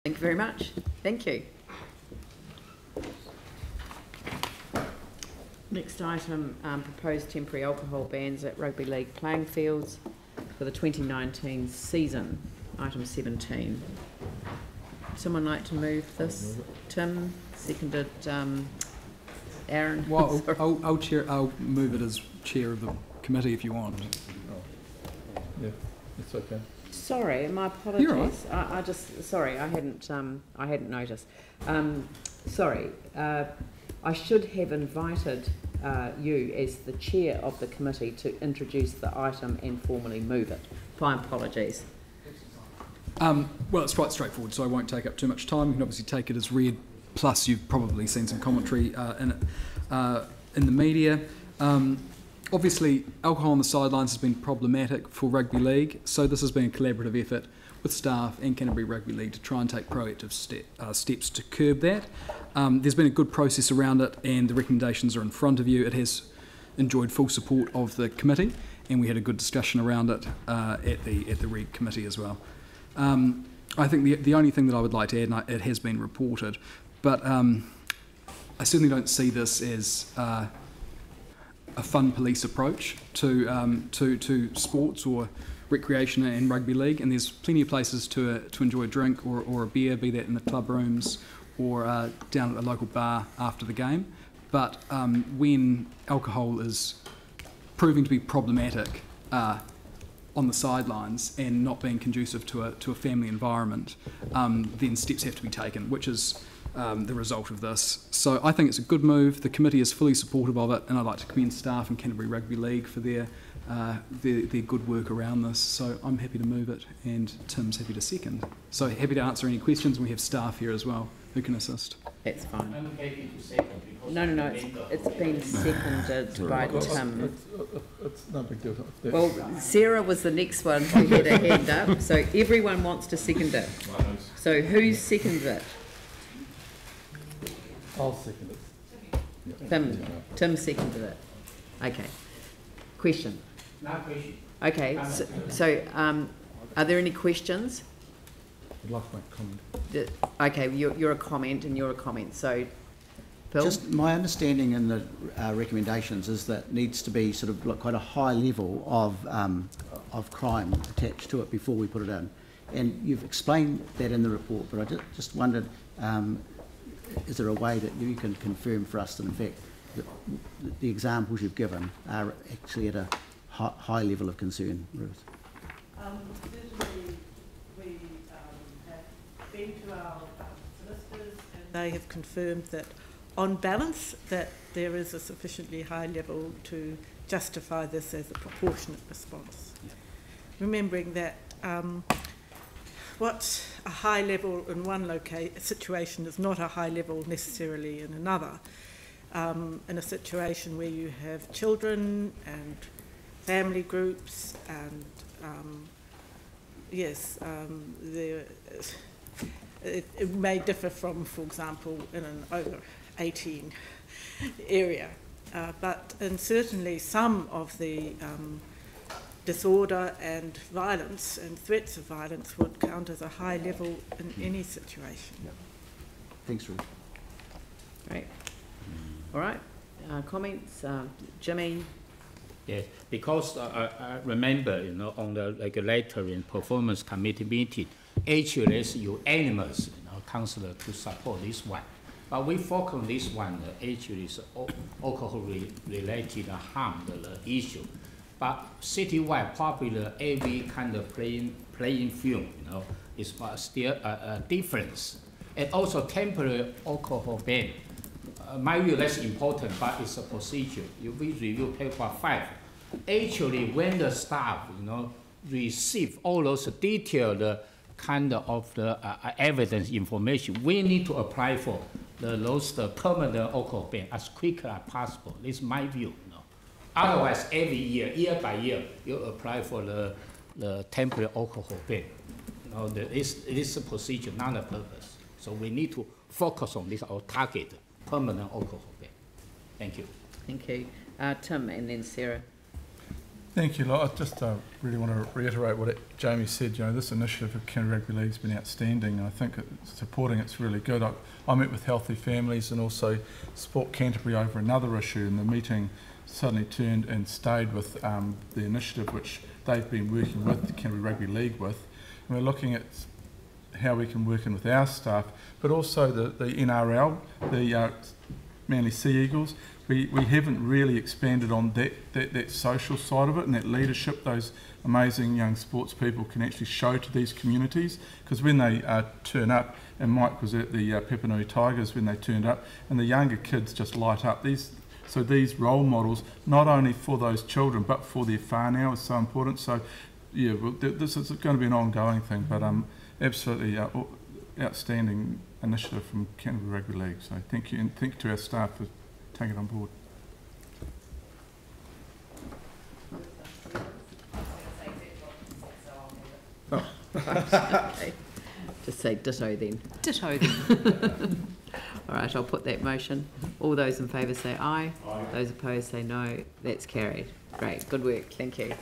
Thank you very much. Thank you. Next item, proposed temporary alcohol bans at rugby league playing fields for the 2019 season, item 17. Someone like to move this? Tim, seconded Aaron. Well, I'll move it as chair of the committee if you want. Oh. Yeah, it's okay. Sorry, my apologies. You're all right. I just sorry, I hadn't noticed. Sorry, I should have invited you as the chair of the committee to introduce the item and formally move it. My apologies. Well, it's quite straightforward, so I won't take up too much time. You can obviously take it as read. Plus, you've probably seen some commentary in the media. Obviously, alcohol on the sidelines has been problematic for rugby league, so this has been a collaborative effort with staff and Canterbury Rugby League to try and take proactive steps to curb that. There's been a good process around it, and the recommendations are in front of you. It has enjoyed full support of the committee, and we had a good discussion around it at the Reg committee as well. I think the only thing that I would like to add, and it has been reported, but I certainly don't see this as a fun police approach to sports or recreation and rugby league, and there's plenty of places to enjoy a drink or a beer, be that in the club rooms or down at a local bar after the game. But when alcohol is proving to be problematic on the sidelines and not being conducive to a family environment, then steps have to be taken, which is the result of this. So I think it's a good move. The committee is fully supportive of it, and I'd like to commend staff and Canterbury Rugby League for their good work around this. So I'm happy to move it, and Tim's happy to second. So happy to answer any questions, and we have staff here as well who can assist. That's fine. I'm happy to second because No, it's been seconded by Tim. It's no big deal. Well, Sarah was the next one who had a hand up, so everyone wants to second it. So who seconds it? I'll second it. Tim seconded it. Okay. Question? No question. Okay, so are there any questions? I'd like to make a comment. Okay, you're a comment and you're a comment. So, Phil? Just my understanding in the recommendations is that needs to be sort of quite a high level of crime attached to it before we put it in. And you've explained that in the report, but I just wondered, is there a way that you can confirm for us that in fact the examples you've given are actually at a high level of concern, Ruth? Certainly we have been to our solicitors and they have confirmed that on balance that there is a sufficiently high level to justify this as a proportionate response. Yeah. Remembering that what's a high level in one situation is not a high level necessarily in another. In a situation where you have children and family groups and it may differ from, for example, in an over 18 area, but certainly some of the disorder and violence and threats of violence would count as a high level in any situation. Yeah. Thanks, Ruth. Great. All right. Comments, Jimmy. Yes, because I remember, on the regulatory and performance committee meeting, actually it's unanimous, councillor to support this one. But we focus on this one, actually is alcohol-related harm issue. But citywide, probably every kind of playing field, is still a difference. And also temporary alcohol ban. My view, that's important, but it's a procedure. If we review paper 5, actually when the staff, receive all those detailed kind of the evidence information, we need to apply for those permanent alcohol ban as quickly as possible. This is my view. Otherwise, every year, year by year, you apply for the temporary alcohol ban. It is a procedure, not a purpose. So we need to focus on this, our target, permanent alcohol ban. Thank you. Thank you. Tim and then Sarah. Thank you. I just really want to reiterate what Jamie said. You know, this initiative of Canterbury Rugby League has been outstanding. I think supporting it's really good. I met with Healthy Families and also Sport Canterbury over another issue, and the meeting suddenly turned and stayed with the initiative which they've been working with the Canterbury Rugby League with. And we're looking at how we can work in with our staff, but also the NRL, the Manly Sea Eagles. We haven't really expanded on that social side of it and that leadership those amazing young sports people can actually show to these communities, because when they turn up, and Mike was at the Pepinui Tigers when they turned up, and the younger kids just light up. These role models, not only for those children but for their whānau, is so important. So yeah, well, this is going to be an ongoing thing, but absolutely outstanding initiative from Canterbury Rugby League. So thank you, and thank you to our staff for taking it on board. Okay. Just say ditto then. Ditto then. All right, I'll put that motion. All those in favour say aye. Aye. Those opposed say no. That's carried. Great, good work. Thank you.